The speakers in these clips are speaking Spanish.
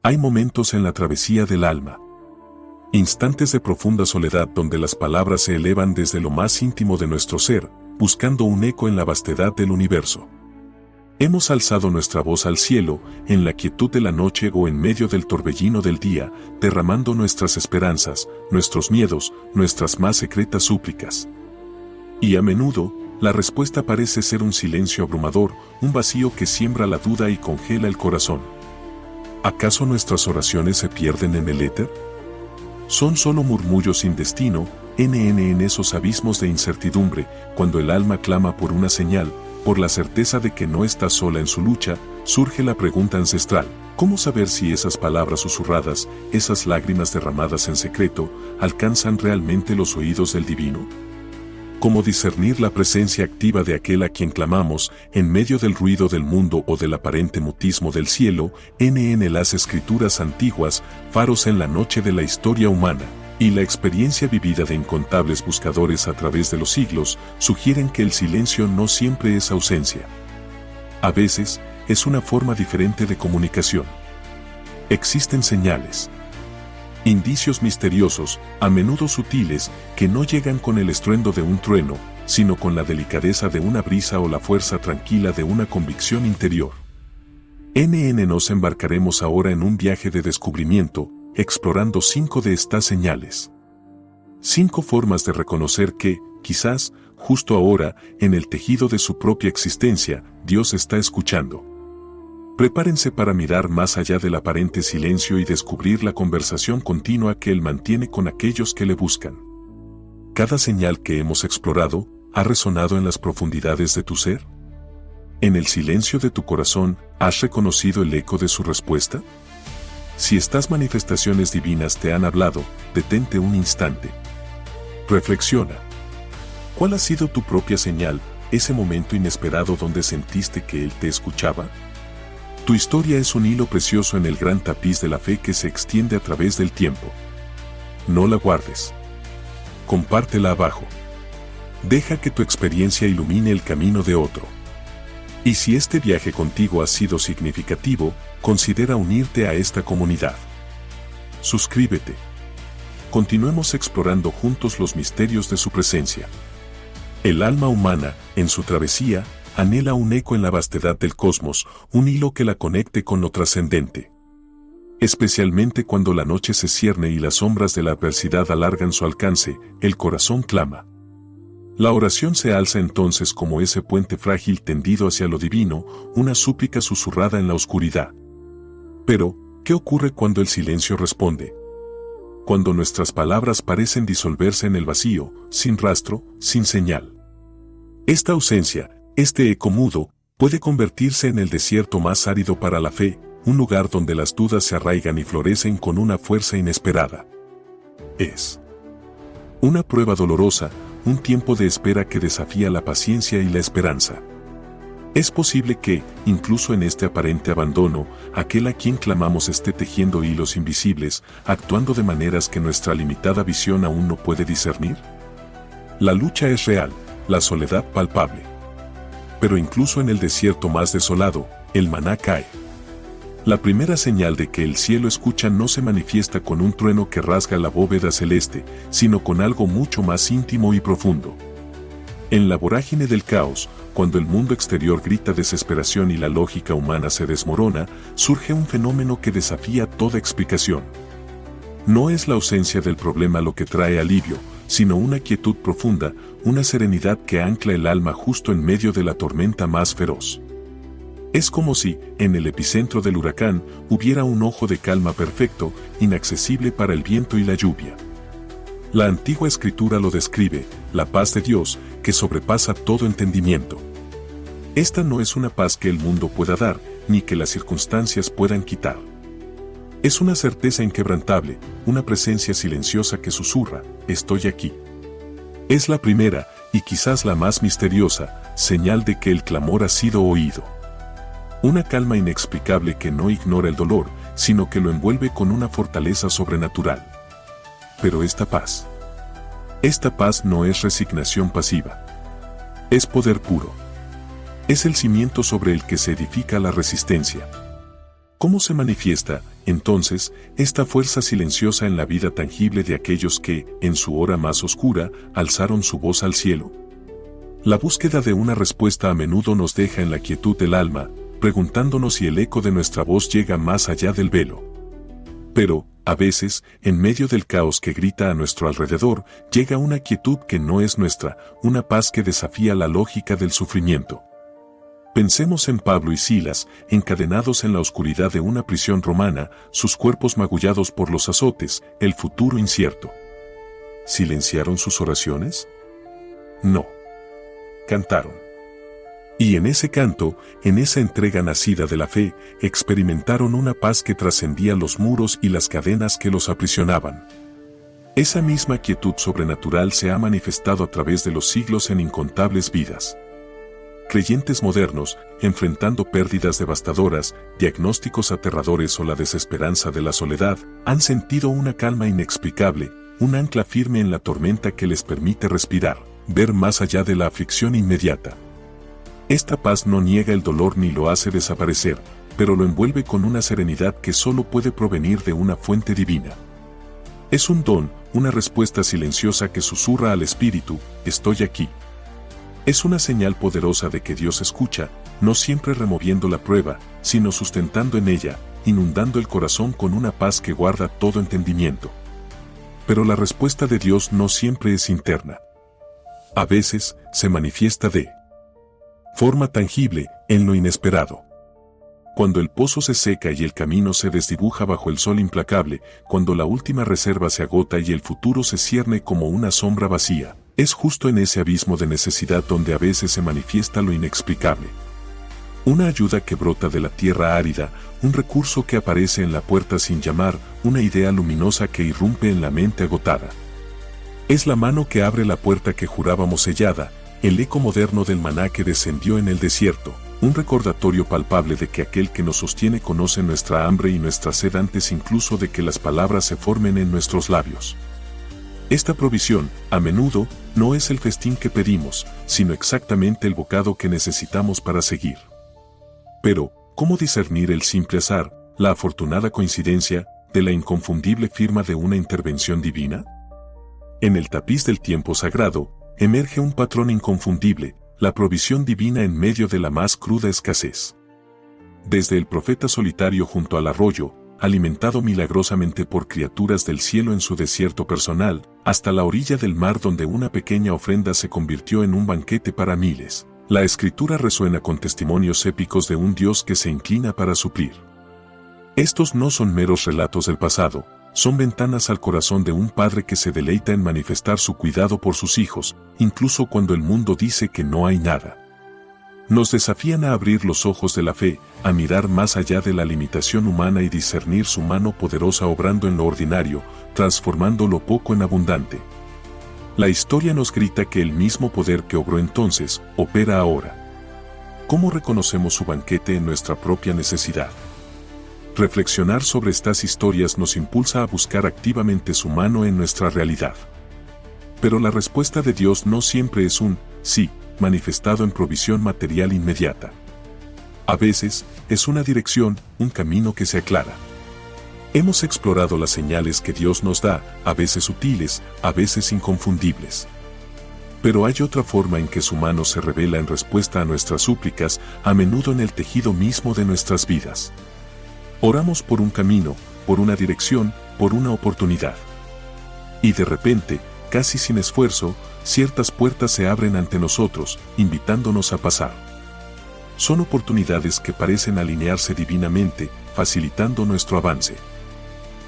Hay momentos en la travesía del alma, instantes de profunda soledad donde las palabras se elevan desde lo más íntimo de nuestro ser, buscando un eco en la vastedad del universo. Hemos alzado nuestra voz al cielo, en la quietud de la noche o en medio del torbellino del día, derramando nuestras esperanzas, nuestros miedos, nuestras más secretas súplicas. Y a menudo, la respuesta parece ser un silencio abrumador, un vacío que siembra la duda y congela el corazón. ¿Acaso nuestras oraciones se pierden en el éter? Son solo murmullos sin destino, en esos abismos de incertidumbre, cuando el alma clama por una señal, por la certeza de que no está sola en su lucha, surge la pregunta ancestral: ¿cómo saber si esas palabras susurradas, esas lágrimas derramadas en secreto, alcanzan realmente los oídos del divino? ¿Cómo discernir la presencia activa de aquel a quien clamamos, en medio del ruido del mundo o del aparente mutismo del cielo? Las escrituras antiguas, faros en la noche de la historia humana, y la experiencia vivida de incontables buscadores a través de los siglos, sugieren que el silencio no siempre es ausencia. A veces, es una forma diferente de comunicación. Existen señales, indicios misteriosos, a menudo sutiles, que no llegan con el estruendo de un trueno, sino con la delicadeza de una brisa o la fuerza tranquila de una convicción interior. Nos embarcaremos ahora en un viaje de descubrimiento, explorando 5 de estas señales. 5 formas de reconocer que, quizás, justo ahora, en el tejido de su propia existencia, Dios está escuchando. Prepárense para mirar más allá del aparente silencio y descubrir la conversación continua que Él mantiene con aquellos que le buscan. ¿Cada señal que hemos explorado ha resonado en las profundidades de tu ser? ¿En el silencio de tu corazón has reconocido el eco de su respuesta? Si estas manifestaciones divinas te han hablado, detente un instante. Reflexiona. ¿Cuál ha sido tu propia señal, ese momento inesperado donde sentiste que Él te escuchaba? Tu historia es un hilo precioso en el gran tapiz de la fe que se extiende a través del tiempo. No la guardes. Compártela abajo. Deja que tu experiencia ilumine el camino de otro. Y si este viaje contigo ha sido significativo, considera unirte a esta comunidad. Suscríbete. Continuemos explorando juntos los misterios de su presencia. El alma humana, en su travesía, anhela un eco en la vastedad del cosmos, un hilo que la conecte con lo trascendente. Especialmente cuando la noche se cierne y las sombras de la adversidad alargan su alcance, el corazón clama. La oración se alza entonces como ese puente frágil tendido hacia lo divino, una súplica susurrada en la oscuridad. Pero, ¿qué ocurre cuando el silencio responde? Cuando nuestras palabras parecen disolverse en el vacío, sin rastro, sin señal. Esta ausencia, este eco mudo, puede convertirse en el desierto más árido para la fe, un lugar donde las dudas se arraigan y florecen con una fuerza inesperada. Es una prueba dolorosa, un tiempo de espera que desafía la paciencia y la esperanza. Es posible que, incluso en este aparente abandono, aquel a quien clamamos esté tejiendo hilos invisibles, actuando de maneras que nuestra limitada visión aún no puede discernir. La lucha es real, la soledad palpable. Pero incluso en el desierto más desolado, el maná cae. La primera señal de que el cielo escucha no se manifiesta con un trueno que rasga la bóveda celeste, sino con algo mucho más íntimo y profundo. En la vorágine del caos, cuando el mundo exterior grita desesperación y la lógica humana se desmorona, surge un fenómeno que desafía toda explicación. No es la ausencia del problema lo que trae alivio, sino una quietud profunda, una serenidad que ancla el alma justo en medio de la tormenta más feroz. Es como si, en el epicentro del huracán, hubiera un ojo de calma perfecto, inaccesible para el viento y la lluvia. La antigua escritura lo describe, la paz de Dios, que sobrepasa todo entendimiento. Esta no es una paz que el mundo pueda dar, ni que las circunstancias puedan quitar. Es una certeza inquebrantable, una presencia silenciosa que susurra, estoy aquí. Es la primera, y quizás la más misteriosa, señal de que el clamor ha sido oído. Una calma inexplicable que no ignora el dolor, sino que lo envuelve con una fortaleza sobrenatural. Pero esta paz no es resignación pasiva. Es poder puro. Es el cimiento sobre el que se edifica la resistencia. ¿Cómo se manifiesta? entonces, esta fuerza silenciosa en la vida tangible de aquellos que, en su hora más oscura, alzaron su voz al cielo. La búsqueda de una respuesta a menudo nos deja en la quietud del alma, preguntándonos si el eco de nuestra voz llega más allá del velo. Pero, a veces, en medio del caos que grita a nuestro alrededor, llega una quietud que no es nuestra, una paz que desafía la lógica del sufrimiento. Pensemos en Pablo y Silas, encadenados en la oscuridad de una prisión romana, sus cuerpos magullados por los azotes, el futuro incierto. ¿Silenciaron sus oraciones? No. Cantaron. Y en ese canto, en esa entrega nacida de la fe, experimentaron una paz que trascendía los muros y las cadenas que los aprisionaban. Esa misma quietud sobrenatural se ha manifestado a través de los siglos en incontables vidas. Creyentes modernos, enfrentando pérdidas devastadoras, diagnósticos aterradores o la desesperanza de la soledad, han sentido una calma inexplicable, un ancla firme en la tormenta que les permite respirar, ver más allá de la aflicción inmediata. Esta paz no niega el dolor ni lo hace desaparecer, pero lo envuelve con una serenidad que solo puede provenir de una fuente divina. Es un don, una respuesta silenciosa que susurra al espíritu, estoy aquí. Es una señal poderosa de que Dios escucha, no siempre removiendo la prueba, sino sustentando en ella, inundando el corazón con una paz que guarda todo entendimiento. Pero la respuesta de Dios no siempre es interna. A veces, se manifiesta de forma tangible, en lo inesperado. Cuando el pozo se seca y el camino se desdibuja bajo el sol implacable, cuando la última reserva se agota y el futuro se cierne como una sombra vacía, es justo en ese abismo de necesidad donde a veces se manifiesta lo inexplicable. Una ayuda que brota de la tierra árida, un recurso que aparece en la puerta sin llamar, una idea luminosa que irrumpe en la mente agotada. Es la mano que abre la puerta que jurábamos sellada, el eco moderno del maná que descendió en el desierto, un recordatorio palpable de que aquel que nos sostiene conoce nuestra hambre y nuestra sed antes incluso de que las palabras se formen en nuestros labios. Esta provisión, a menudo, no es el festín que pedimos, sino exactamente el bocado que necesitamos para seguir. Pero, ¿cómo discernir el simple azar, la afortunada coincidencia, de la inconfundible firma de una intervención divina? En el tapiz del tiempo sagrado, emerge un patrón inconfundible, la provisión divina en medio de la más cruda escasez. Desde el profeta solitario junto al arroyo, alimentado milagrosamente por criaturas del cielo en su desierto personal, hasta la orilla del mar donde una pequeña ofrenda se convirtió en un banquete para miles. La escritura resuena con testimonios épicos de un Dios que se inclina para suplir. Estos no son meros relatos del pasado, son ventanas al corazón de un padre que se deleita en manifestar su cuidado por sus hijos, incluso cuando el mundo dice que no hay nada. Nos desafían a abrir los ojos de la fe, a mirar más allá de la limitación humana y discernir su mano poderosa obrando en lo ordinario, transformando lo poco en abundante. La historia nos grita que el mismo poder que obró entonces, opera ahora. ¿Cómo reconocemos su banquete en nuestra propia necesidad? Reflexionar sobre estas historias nos impulsa a buscar activamente su mano en nuestra realidad. Pero la respuesta de Dios no siempre es un sí, manifestado en provisión material inmediata. A veces, es una dirección, un camino que se aclara. Hemos explorado las señales que Dios nos da, a veces sutiles, a veces inconfundibles. Pero hay otra forma en que su mano se revela en respuesta a nuestras súplicas, a menudo en el tejido mismo de nuestras vidas. Oramos por un camino, por una dirección, por una oportunidad. Y de repente, casi sin esfuerzo, ciertas puertas se abren ante nosotros, invitándonos a pasar. Son oportunidades que parecen alinearse divinamente, facilitando nuestro avance.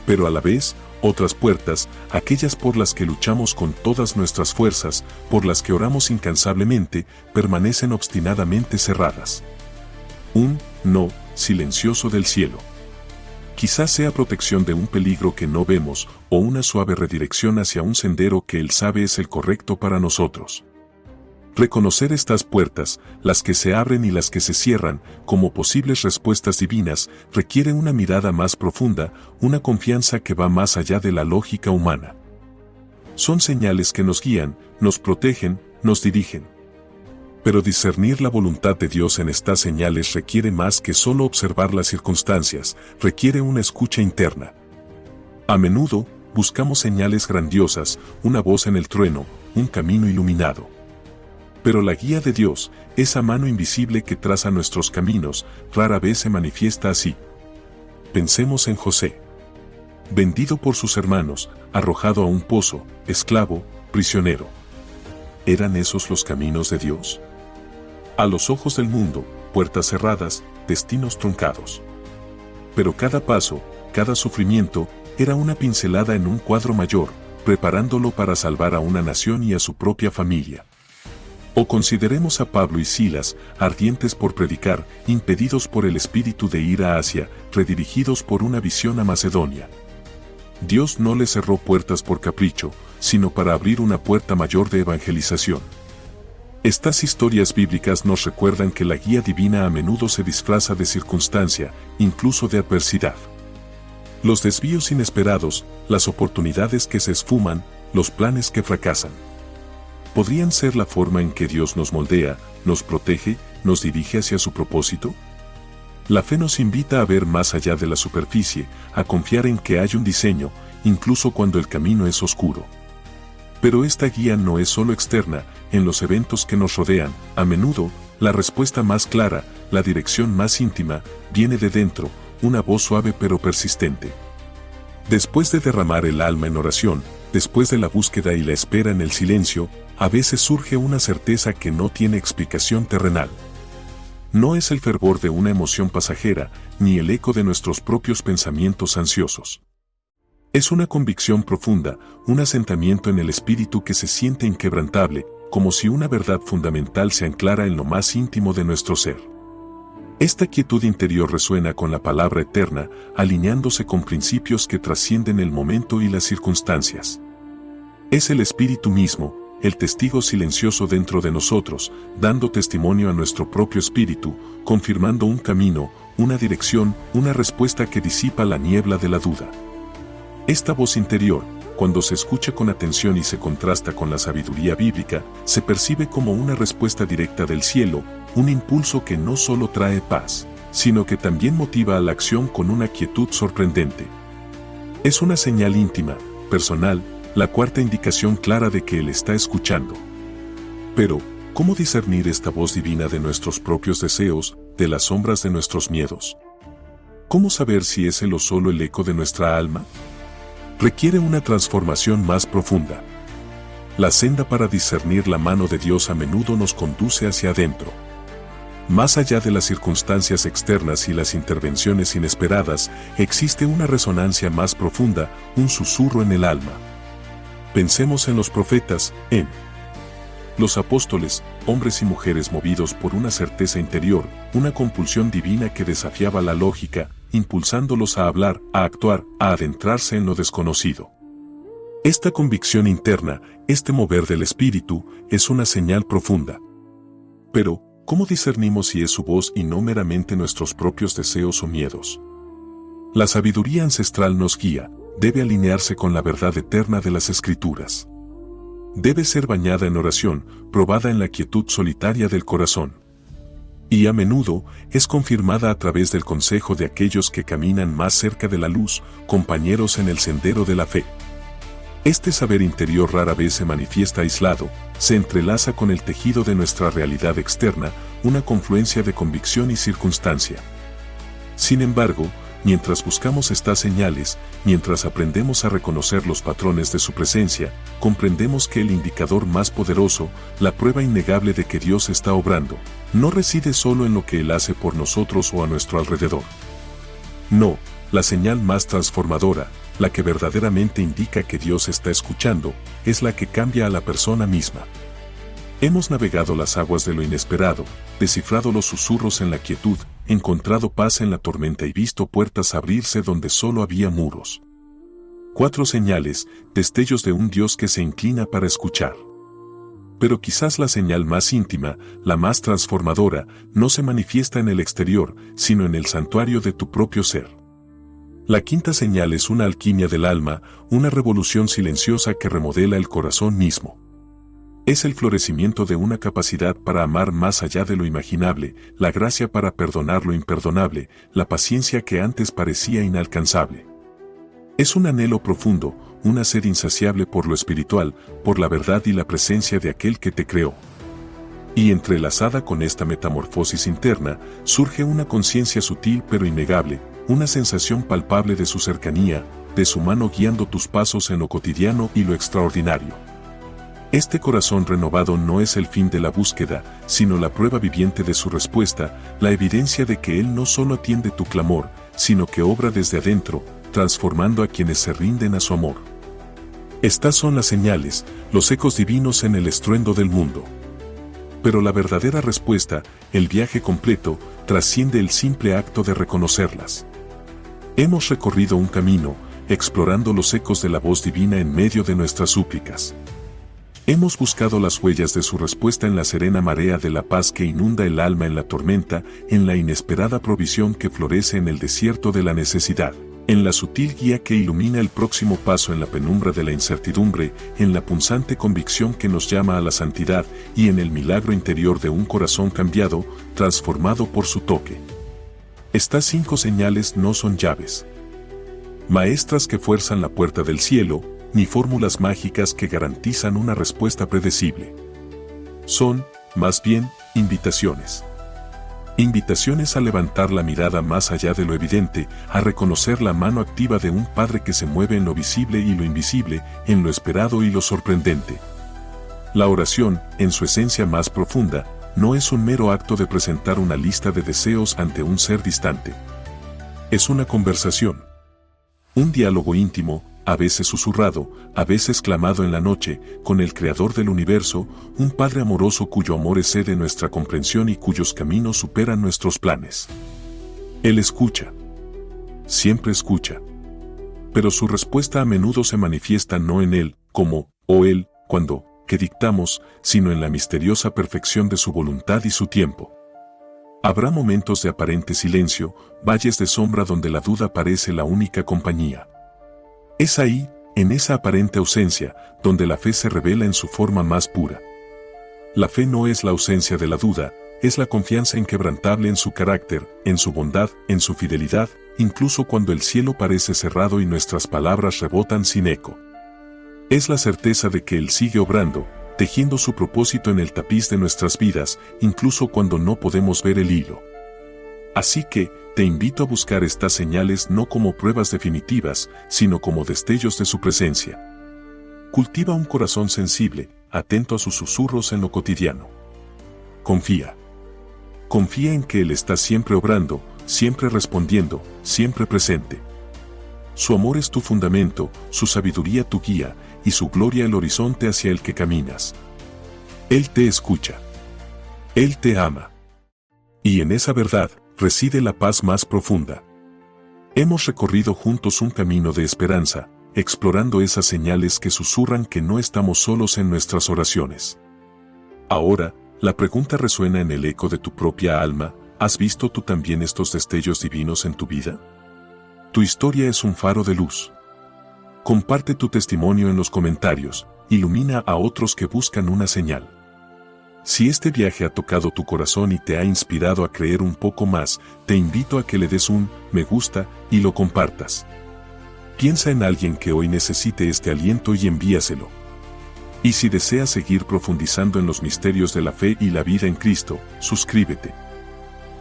Pero a la vez, otras puertas, aquellas por las que luchamos con todas nuestras fuerzas, por las que oramos incansablemente, permanecen obstinadamente cerradas. Un no silencioso del cielo. Quizás sea protección de un peligro que no vemos, o una suave redirección hacia un sendero que Él sabe es el correcto para nosotros. Reconocer estas puertas, las que se abren y las que se cierran, como posibles respuestas divinas, requiere una mirada más profunda, una confianza que va más allá de la lógica humana. Son señales que nos guían, nos protegen, nos dirigen. Pero discernir la voluntad de Dios en estas señales requiere más que solo observar las circunstancias, requiere una escucha interna. A menudo, buscamos señales grandiosas, una voz en el trueno, un camino iluminado. Pero la guía de Dios, esa mano invisible que traza nuestros caminos, rara vez se manifiesta así. Pensemos en José. Vendido por sus hermanos, arrojado a un pozo, esclavo, prisionero. ¿Eran esos los caminos de Dios? A los ojos del mundo, puertas cerradas, destinos truncados. Pero cada paso, cada sufrimiento, era una pincelada en un cuadro mayor, preparándolo para salvar a una nación y a su propia familia. O consideremos a Pablo y Silas, ardientes por predicar, impedidos por el espíritu de ir a Asia, redirigidos por una visión a Macedonia. Dios no les cerró puertas por capricho, sino para abrir una puerta mayor de evangelización. Estas historias bíblicas nos recuerdan que la guía divina a menudo se disfraza de circunstancia, incluso de adversidad. Los desvíos inesperados, las oportunidades que se esfuman, los planes que fracasan. ¿Podrían ser la forma en que Dios nos moldea, nos protege, nos dirige hacia su propósito? La fe nos invita a ver más allá de la superficie, a confiar en que hay un diseño, incluso cuando el camino es oscuro. Pero esta guía no es solo externa, en los eventos que nos rodean, a menudo, la respuesta más clara, la dirección más íntima, viene de dentro, una voz suave pero persistente. Después de derramar el alma en oración, después de la búsqueda y la espera en el silencio, a veces surge una certeza que no tiene explicación terrenal. No es el fervor de una emoción pasajera, ni el eco de nuestros propios pensamientos ansiosos. Es una convicción profunda, un asentamiento en el espíritu que se siente inquebrantable, como si una verdad fundamental se anclara en lo más íntimo de nuestro ser. Esta quietud interior resuena con la palabra eterna, alineándose con principios que trascienden el momento y las circunstancias. Es el espíritu mismo, el testigo silencioso dentro de nosotros, dando testimonio a nuestro propio espíritu, confirmando un camino, una dirección, una respuesta que disipa la niebla de la duda. Esta voz interior, cuando se escucha con atención y se contrasta con la sabiduría bíblica, se percibe como una respuesta directa del cielo, un impulso que no solo trae paz, sino que también motiva a la acción con una quietud sorprendente. Es una señal íntima, personal, la cuarta indicación clara de que Él está escuchando. Pero, ¿cómo discernir esta voz divina de nuestros propios deseos, de las sombras de nuestros miedos? ¿Cómo saber si es Él o solo el eco de nuestra alma? Requiere una transformación más profunda. La senda para discernir la mano de Dios a menudo nos conduce hacia adentro. Más allá de las circunstancias externas y las intervenciones inesperadas, existe una resonancia más profunda, un susurro en el alma. Pensemos en los profetas, en los apóstoles, hombres y mujeres movidos por una certeza interior, una compulsión divina que desafiaba la lógica, impulsándolos a hablar, a actuar, a adentrarse en lo desconocido. Esta convicción interna, este mover del espíritu, es una señal profunda. Pero, ¿cómo discernimos si es su voz y no meramente nuestros propios deseos o miedos? La sabiduría ancestral nos guía, debe alinearse con la verdad eterna de las Escrituras. Debe ser bañada en oración, probada en la quietud solitaria del corazón. Y a menudo, es confirmada a través del consejo de aquellos que caminan más cerca de la luz, compañeros en el sendero de la fe. Este saber interior rara vez se manifiesta aislado, se entrelaza con el tejido de nuestra realidad externa, una confluencia de convicción y circunstancia. Sin embargo, mientras buscamos estas señales, mientras aprendemos a reconocer los patrones de su presencia, comprendemos que el indicador más poderoso, la prueba innegable de que Dios está obrando, no reside solo en lo que Él hace por nosotros o a nuestro alrededor. No, la señal más transformadora, la que verdaderamente indica que Dios está escuchando, es la que cambia a la persona misma. Hemos navegado las aguas de lo inesperado, descifrado los susurros en la quietud, encontrado paz en la tormenta y visto puertas abrirse donde solo había muros. 4 señales, destellos de un Dios que se inclina para escuchar. Pero quizás la señal más íntima, la más transformadora, no se manifiesta en el exterior, sino en el santuario de tu propio ser. La quinta señal es una alquimia del alma, una revolución silenciosa que remodela el corazón mismo. Es el florecimiento de una capacidad para amar más allá de lo imaginable, la gracia para perdonar lo imperdonable, la paciencia que antes parecía inalcanzable. Es un anhelo profundo, una sed insaciable por lo espiritual, por la verdad y la presencia de aquel que te creó. Y entrelazada con esta metamorfosis interna, surge una conciencia sutil pero innegable, una sensación palpable de su cercanía, de su mano guiando tus pasos en lo cotidiano y lo extraordinario. Este corazón renovado no es el fin de la búsqueda, sino la prueba viviente de su respuesta, la evidencia de que Él no solo atiende tu clamor, sino que obra desde adentro, transformando a quienes se rinden a su amor. Estas son las señales, los ecos divinos en el estruendo del mundo. Pero la verdadera respuesta, el viaje completo, trasciende el simple acto de reconocerlas. Hemos recorrido un camino, explorando los ecos de la voz divina en medio de nuestras súplicas. Hemos buscado las huellas de su respuesta en la serena marea de la paz que inunda el alma en la tormenta, en la inesperada provisión que florece en el desierto de la necesidad, en la sutil guía que ilumina el próximo paso en la penumbra de la incertidumbre, en la punzante convicción que nos llama a la santidad y en el milagro interior de un corazón cambiado, transformado por su toque. Estas 5 señales no son llaves maestras que fuerzan la puerta del cielo, ni fórmulas mágicas que garantizan una respuesta predecible. Son, más bien, invitaciones. Invitaciones a levantar la mirada más allá de lo evidente, a reconocer la mano activa de un Padre que se mueve en lo visible y lo invisible, en lo esperado y lo sorprendente. La oración, en su esencia más profunda, no es un mero acto de presentar una lista de deseos ante un ser distante. Es una conversación. Un diálogo íntimo, a veces susurrado, a veces clamado en la noche, con el Creador del universo, un Padre amoroso cuyo amor excede nuestra comprensión y cuyos caminos superan nuestros planes. Él escucha. Siempre escucha. Pero su respuesta a menudo se manifiesta no en Él, como, o Él, cuando, que dictamos, sino en la misteriosa perfección de su voluntad y su tiempo. Habrá momentos de aparente silencio, valles de sombra donde la duda parece la única compañía. Es ahí, en esa aparente ausencia, donde la fe se revela en su forma más pura. La fe no es la ausencia de la duda, es la confianza inquebrantable en su carácter, en su bondad, en su fidelidad, incluso cuando el cielo parece cerrado y nuestras palabras rebotan sin eco. Es la certeza de que Él sigue obrando, tejiendo su propósito en el tapiz de nuestras vidas, incluso cuando no podemos ver el hilo. Así que, te invito a buscar estas señales no como pruebas definitivas, sino como destellos de su presencia. Cultiva un corazón sensible, atento a sus susurros en lo cotidiano. Confía. Confía en que Él está siempre obrando, siempre respondiendo, siempre presente. Su amor es tu fundamento, su sabiduría tu guía, y su gloria el horizonte hacia el que caminas. Él te escucha. Él te ama. Y en esa verdad, reside la paz más profunda. Hemos recorrido juntos un camino de esperanza, explorando esas señales que susurran que no estamos solos en nuestras oraciones. Ahora, la pregunta resuena en el eco de tu propia alma: ¿has visto tú también estos destellos divinos en tu vida? Tu historia es un faro de luz. Comparte tu testimonio en los comentarios, ilumina a otros que buscan una señal. Si este viaje ha tocado tu corazón y te ha inspirado a creer un poco más, te invito a que le des un me gusta y lo compartas. Piensa en alguien que hoy necesite este aliento y envíaselo. Y si deseas seguir profundizando en los misterios de la fe y la vida en Cristo, suscríbete.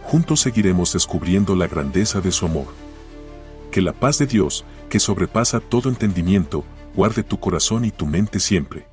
Juntos seguiremos descubriendo la grandeza de su amor. Que la paz de Dios, que sobrepasa todo entendimiento, guarde tu corazón y tu mente siempre.